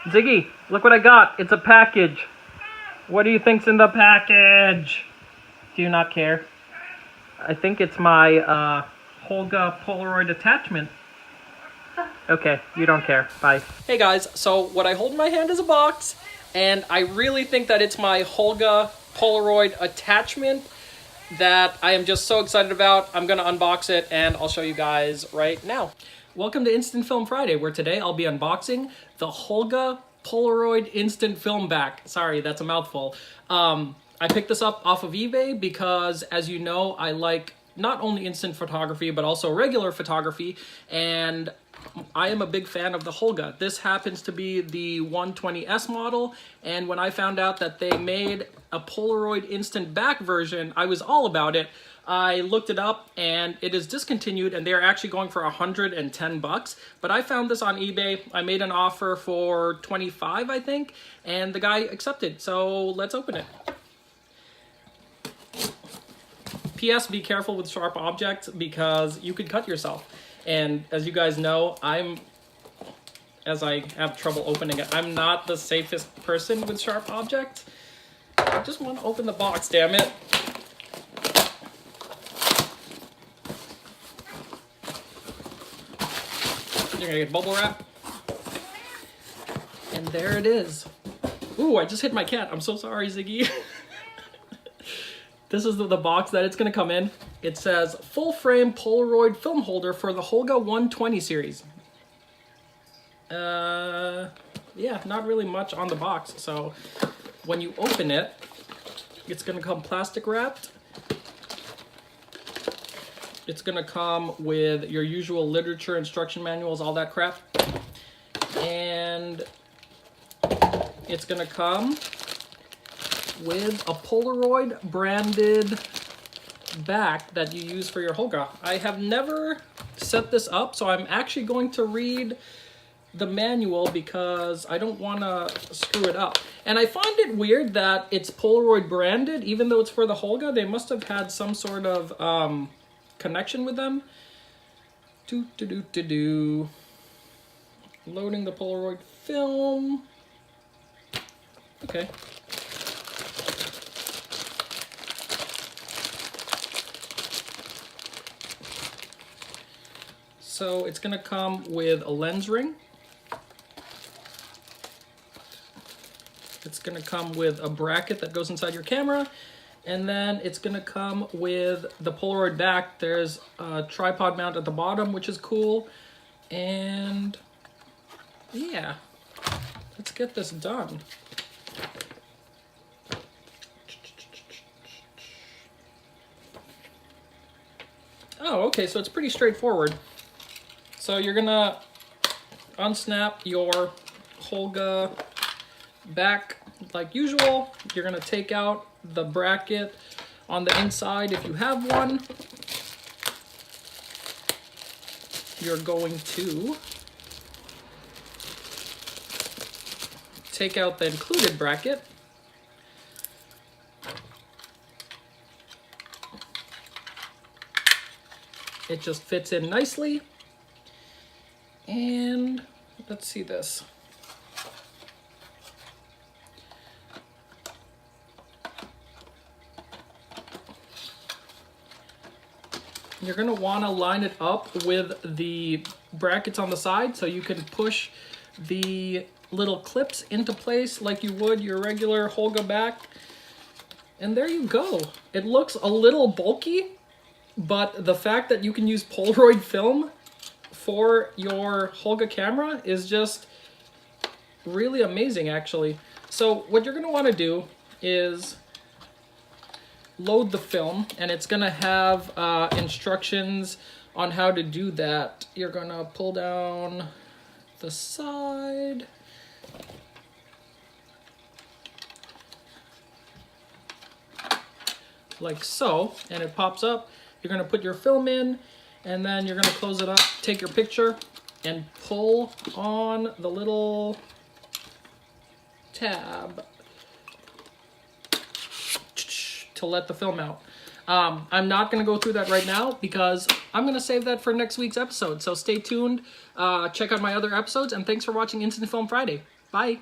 Ziggy, look what I got. It's a package. What do you think's in the package? Do you not care? I think it's my Holga Polaroid attachment. Okay, you don't care. Bye. Hey guys, so what I hold in my hand is a box, and I really think that it's my Holga Polaroid attachment that I am just so excited about. I'm gonna unbox it and I'll show you guys right now. Welcome to Instant Film Friday, where today I'll be unboxing the Holga Polaroid Instant Film Back. Sorry, that's a mouthful. I picked this up off of eBay because, as you know, I like not only instant photography, but also regular photography, and I am a big fan of the Holga. This happens to be the 120S model, and when I found out that they made a Polaroid instant back version, I was all about it. I looked it up and it is discontinued, and they're actually going for $110, but I found this on eBay. I made an offer for 25, I think, and the guy accepted, so let's open it. P.S. Be careful with sharp objects because you could cut yourself. And as you guys know, as I have trouble opening it, I'm not the safest person with sharp objects. I just want to open the box, damn it. You're gonna get bubble wrap. And there it is. Ooh, I just hit my cat. I'm so sorry, Ziggy. This is the box that it's gonna come in. It says full frame Polaroid film holder for the Holga 120 series. Yeah, not really much on the box. So when you open it, it's gonna come plastic wrapped. It's gonna come with your usual literature, instruction manuals, all that crap. And it's gonna come with a Polaroid branded back that you use for your Holga. I have never set this up, so I'm actually going to read the manual because I don't want to screw it up. And I find it weird that it's Polaroid branded, even though it's for the Holga. They must have had some sort of connection with them. Loading the Polaroid film. Okay. So it's gonna come with a lens ring. It's gonna come with a bracket that goes inside your camera. And then it's gonna come with the Polaroid back. There's a tripod mount at the bottom, which is cool. And yeah, let's get this done. Oh, okay, so it's pretty straightforward. So you're gonna unsnap your Holga back like usual. You're gonna take out the bracket on the inside if you have one. You're going to take out the included bracket. It just fits in nicely. And let's see this. You're gonna wanna line it up with the brackets on the side so you can push the little clips into place like you would your regular Holga back. And there you go. It looks a little bulky, but the fact that you can use Polaroid film for your Holga camera is just really amazing, actually. So what you're gonna wanna do is load the film, and it's gonna have instructions on how to do that. You're gonna pull down the side. Like so, and it pops up. You're gonna put your film in, and then you're gonna close it up, take your picture, and pull on the little tab to let the film out. I'm not gonna go through that right now because I'm gonna save that for next week's episode. So stay tuned, check out my other episodes, and thanks for watching Instant Film Friday. Bye.